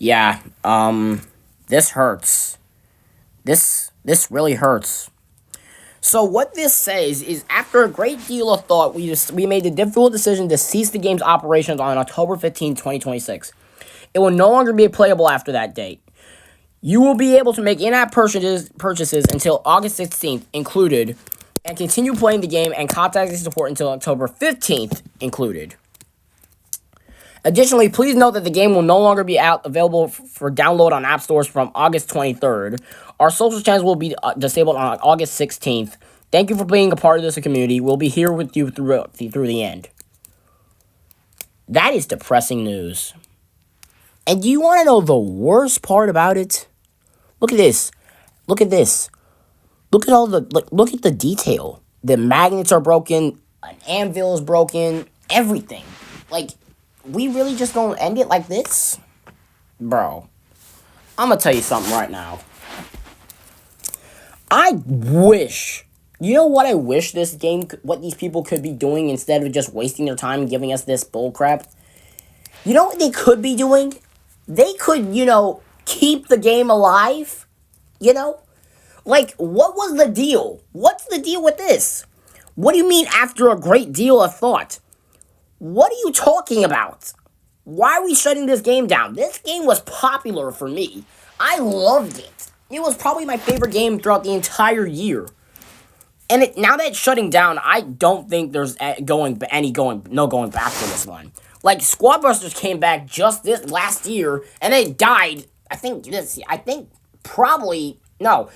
Yeah, this hurts. This really hurts. So what this says is, after a great deal of thought, we made the difficult decision to cease the game's operations on October 15, 2026. It will no longer be playable after that date. You will be able to make in-app purchases until August 16th included, and continue playing the game and contacting support until October 15th included. Additionally, please note that the game will no longer be available for download on app stores from August 23rd. Our social channels will be disabled on August 16th. Thank you for being a part of this community. We'll be here with you through the end. That is depressing news. And do you want to know the worst part about it? Look at this. Look at this. Look at look at the detail. The magnets are broken. An anvil is broken. Everything. Like, we really just gonna end it like this? Bro, I'm gonna tell you something right now. I wish, you know what I wish this game, what these people could be doing instead of just wasting their time and giving us this bullcrap? You know what they could be doing? They could, keep the game alive, Like, what was the deal? What's the deal with this? What do you mean after a great deal of thought? What are you talking about? Why are we shutting this game down? This game was popular for me. I loved it. It was probably my favorite game throughout the entire year. And now that it's shutting down, I don't think there's no going back for this one. Like, Squad Busters came back just this last year, and it died. No.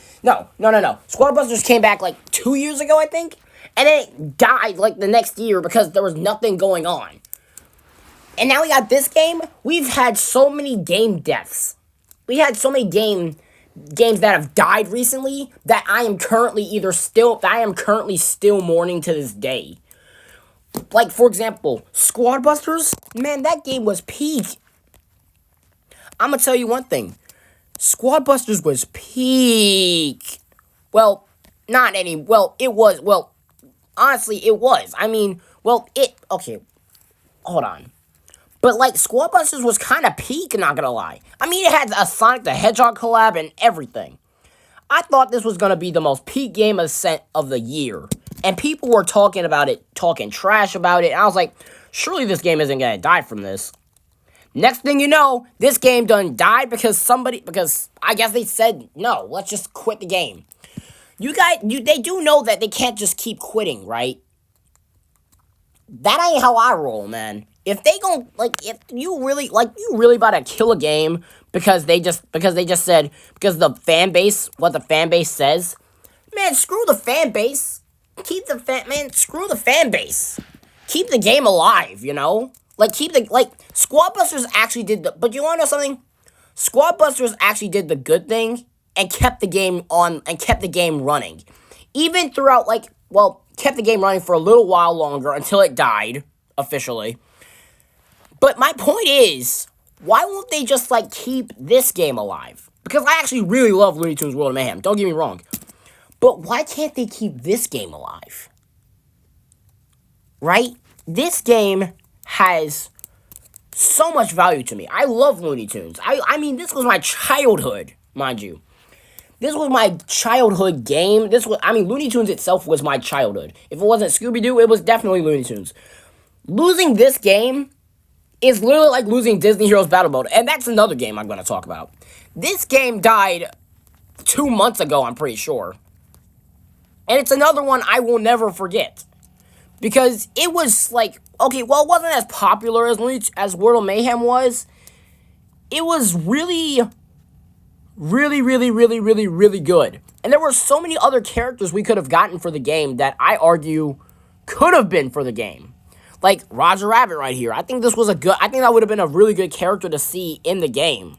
Squad Busters came back like 2 years ago, I think. And it died like the next year because there was nothing going on. And now we got this game. We've had so many game deaths. We had so many games that have died recently that I am currently still mourning to this day. Like, for example, Squad Busters. Man, that game was peak. I'm gonna tell you one thing. Squad Busters was peak. Well, it was. Well, honestly, it was. Okay, hold on. But, like, Squad Busters was kind of peak, not gonna lie. I mean, it had a Sonic the Hedgehog collab and everything. I thought this was gonna be the most peak game of the year. And people were talking about it, talking trash about it. And I was like, surely this game isn't gonna die from this. Next thing you know, this game done died because I guess they said, no, let's just quit the game. They do know that they can't just keep quitting, right? That ain't how I roll, man. If you really about to kill a game because the fan base, what the fan base says, man, screw the fan base. Screw the fan base. Keep the game alive, Squad Busters actually but you wanna know something? Squad Busters actually did the good thing and kept the game on and kept the game running. Even throughout, kept the game running for a little while longer until it died, officially. But my point is, why won't they just, keep this game alive? Because I actually really love Looney Tunes World of Mayhem, don't get me wrong. But why can't they keep this game alive? Right? This game has so much value to me. I love Looney Tunes. I mean, this was my childhood, mind you. This was my childhood game. Looney Tunes itself was my childhood. If it wasn't Scooby-Doo, it was definitely Looney Tunes. Losing this game is literally like losing Disney Heroes Battle Mode. And that's another game I'm going to talk about. This game died 2 months ago, I'm pretty sure. And it's another one I will never forget. Because it was it wasn't as popular as World of Mayhem was. It was really good. And there were so many other characters we could have gotten for the game that I argue could have been for the game. Like Roger Rabbit right here. I think that would have been a really good character to see in the game.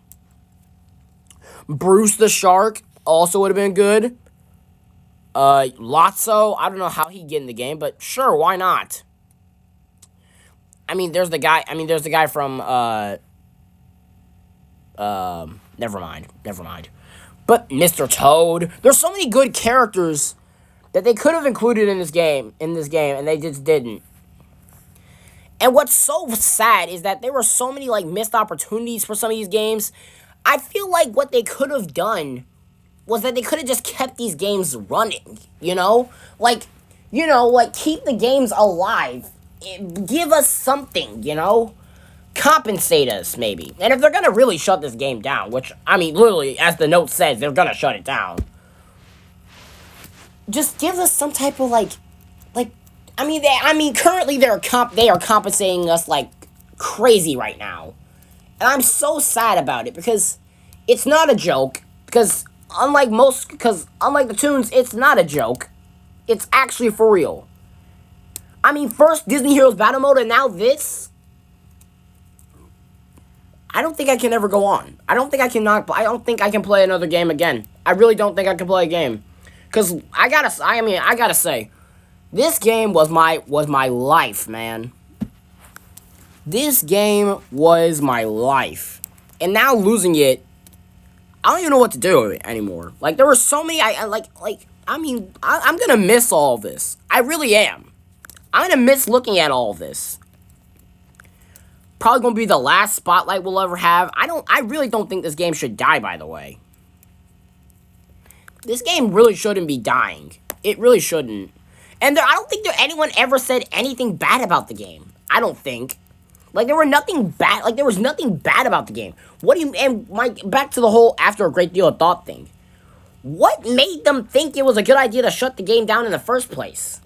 Bruce the Shark also would have been good. Lotso, I don't know how he'd get in the game, but sure, why not? There's the guy from, never mind. But Mr. Toad, there's so many good characters that they could have included in this game, and they just didn't. And what's so sad is that there were so many like missed opportunities for some of these games. I feel like what they could have done was that they could have just kept these games running, you know? Like keep the games alive. Give us something, you know? Compensate us, maybe. And if they're gonna really shut this game down, which, I mean, literally, as the note says, they're gonna shut it down. Just give us some type of, currently they are compensating us like crazy right now. And I'm so sad about it because it's not a joke. Because unlike the tunes, it's not a joke. It's actually for real. I mean, first Disney Heroes Battle Mode and now this. I don't think I can ever go on. I don't think I can play another game again. I really don't think I can play a game. Cause I gotta say, this game was my life, man. This game was my life. And now losing it, I don't even know what to do with it anymore. Like, there were so many, I'm gonna miss all of this. I really am. I'm gonna miss looking at all of this. Probably gonna be the last spotlight we'll ever have. I really don't think this game should die, by the way. This game really shouldn't be dying. It really shouldn't. And I don't think anyone ever said anything bad about the game. I don't think. Like, there was nothing bad about the game. Back to the whole after a great deal of thought thing. What made them think it was a good idea to shut the game down in the first place?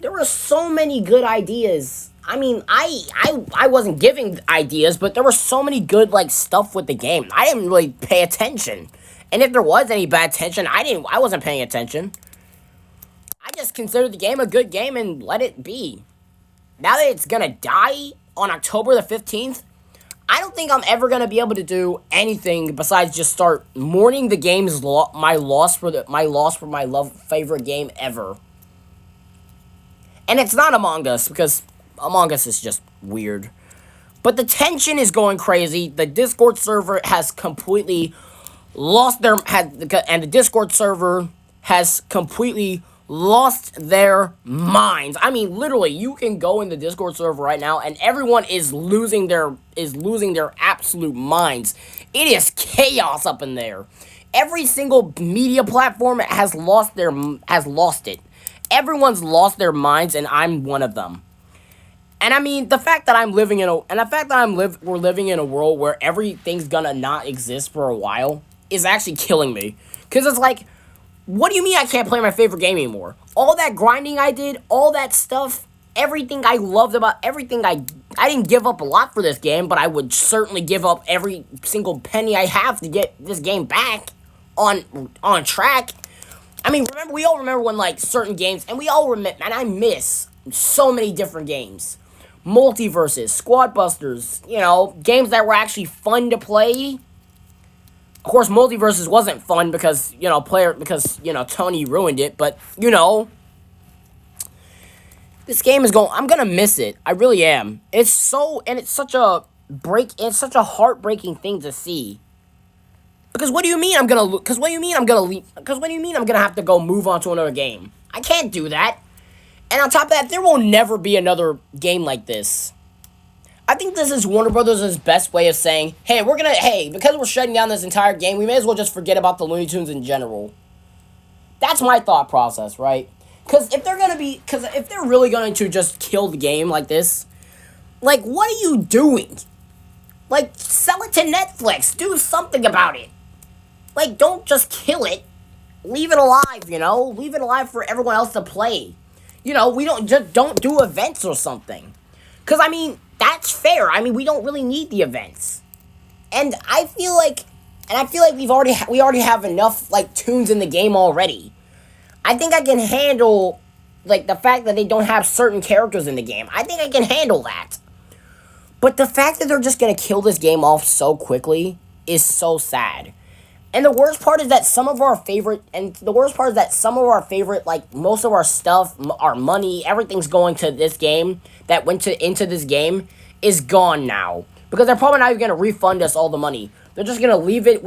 There were so many good ideas. I mean, I wasn't giving ideas, but there were so many good, like, stuff with the game. I didn't really pay attention. And if there was any bad attention, I wasn't paying attention. I just considered the game a good game and let it be. Now that it's gonna die on October the 15th, I don't think I'm ever gonna be able to do anything besides just start mourning the game's my loss for my favorite game ever. And it's not Among Us, because Among Us is just weird. But the tension is going crazy. The Discord server has completely lost their minds. I mean, literally, you can go in the Discord server right now, and everyone is losing their absolute minds. It is chaos up in there. Every single media platform has lost it. Everyone's lost their minds, and I'm one of them. And I mean, we're living in a world where everything's gonna not exist for a while is actually killing me. Cause it's like, what do you mean I can't play my favorite game anymore? All that grinding I did, all that stuff, everything I loved about everything I didn't give up a lot for this game, but I would certainly give up every single penny I have to get this game back on track. I mean, we all remember when, like, certain games, and I miss so many different games. Multiverses, Squad Busters, games that were actually fun to play. Of course, Multiverses wasn't fun because, Tony ruined it, but, this game I'm gonna miss it. I really am. It's such a heartbreaking thing to see. Because what do you mean I'm gonna have to go move on to another game? I can't do that. And on top of that, there will never be another game like this. I think this is Warner Brothers' best way of saying, because we're shutting down this entire game, we may as well just forget about the Looney Tunes in general. That's my thought process, right? Because if they're really going to just kill the game like this, like, what are you doing? Like, sell it to Netflix. Do something about it. Like, don't just kill it. Leave it alive, Leave it alive for everyone else to play. We don't do events or something. Because, I mean, that's fair. I mean, we don't really need the events. And I feel like we already have enough, like, tunes in the game already. I think I can handle, like, the fact that they don't have certain characters in the game. I think I can handle that. But the fact that they're just gonna kill this game off so quickly is so sad. And the worst part is that some of our favorite, like, most of our stuff, our money, everything's going to this game, that went into this game, is gone now. Because they're probably not even going to refund us all the money. They're just going to leave it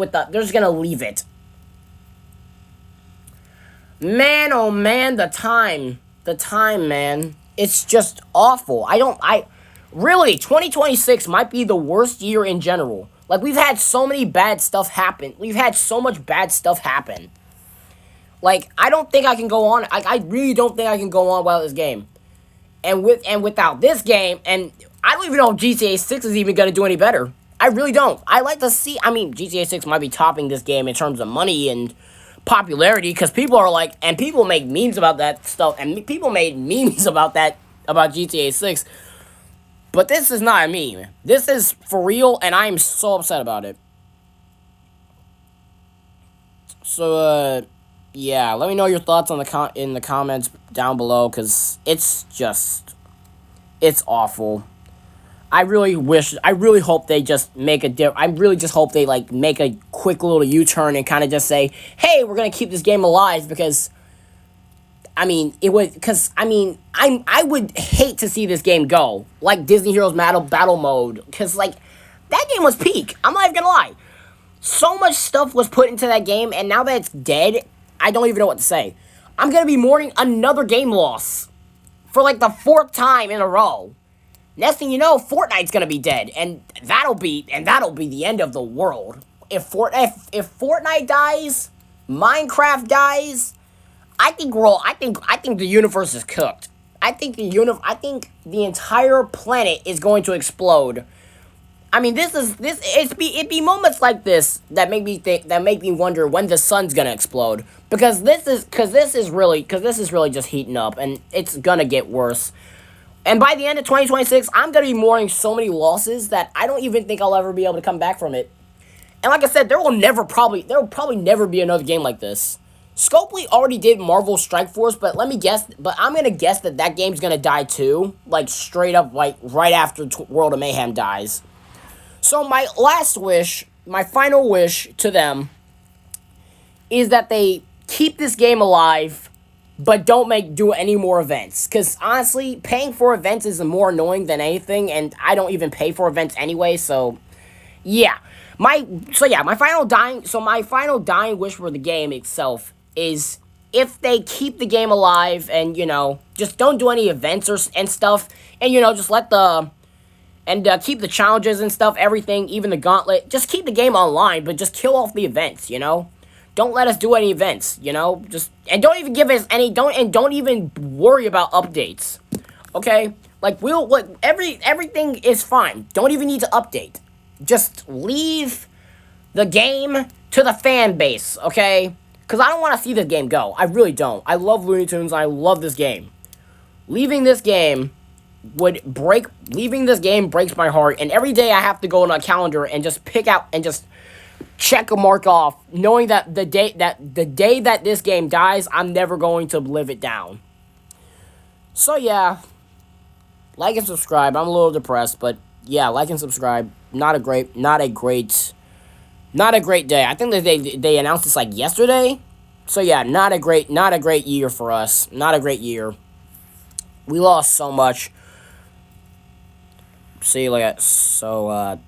Man, oh man, the time, man. It's just awful. Really, 2026 might be the worst year in general. Like, we've had so many bad stuff happen. We've had so much bad stuff happen. Like, I don't think I can go on. I really don't think I can go on without this game. Without this game, and I don't even know if GTA 6 is even going to do any better. I really don't. I like to see. I mean, GTA 6 might be topping this game in terms of money and popularity because people are like, and people make memes about that stuff, and people made memes about that, about GTA 6. But this is not a meme. This is for real, and I am so upset about it. So, yeah, let me know your thoughts on in the comments down below, because it's awful. I really hope they just make I really just hope they, like, make a quick little U-turn and kind of just say, hey, we're going to keep this game alive, because, I mean, I would hate to see this game go, like Disney Heroes Battle Mode, because, like, that game was peak. I'm not even going to lie. So much stuff was put into that game, and now that it's dead, I don't even know what to say. I'm going to be mourning another game loss for, like, the 4th time in a row. Next thing you know, Fortnite's gonna be dead, and that'll be the end of the world. If Fortnite dies, Minecraft dies, I think the universe is cooked. I think the entire planet is going to explode. I mean, it'd be moments like this that make me wonder when the sun's gonna explode, because this is really just heating up, and it's gonna get worse. And by the end of 2026, I'm going to be mourning so many losses that I don't even think I'll ever be able to come back from it. And like I said, there will probably never be another game like this. Scopely already did Marvel Strike Force, but I'm going to guess that game's going to die too. Like, straight up, like, right after World of Mayhem dies. So my final wish to them is that they keep this game alive, but don't do any more events. Because, honestly, paying for events is more annoying than anything, and I don't even pay for events anyway, so, yeah. My final dying wish for the game itself is, if they keep the game alive and, just don't do any events and stuff, and, just keep the challenges and stuff, everything, even the gauntlet, just keep the game online, but just kill off the events, Don't let us do any events, and don't even give us don't even worry about updates, okay? Like, everything is fine. Don't even need to update. Just leave the game to the fan base, okay? Because I don't want to see this game go. I really don't. I love Looney Tunes. I love this game. Leaving this game breaks my heart, and every day I have to go on a calendar and just pick out and just check a mark off, knowing that the day that this game dies, I'm never going to live it down. So yeah, like and subscribe. I'm a little depressed, but yeah, like and subscribe. Not a great day. I think that they announced this like yesterday. So yeah, not a great year for us. Not a great year. We lost so much. See you later. So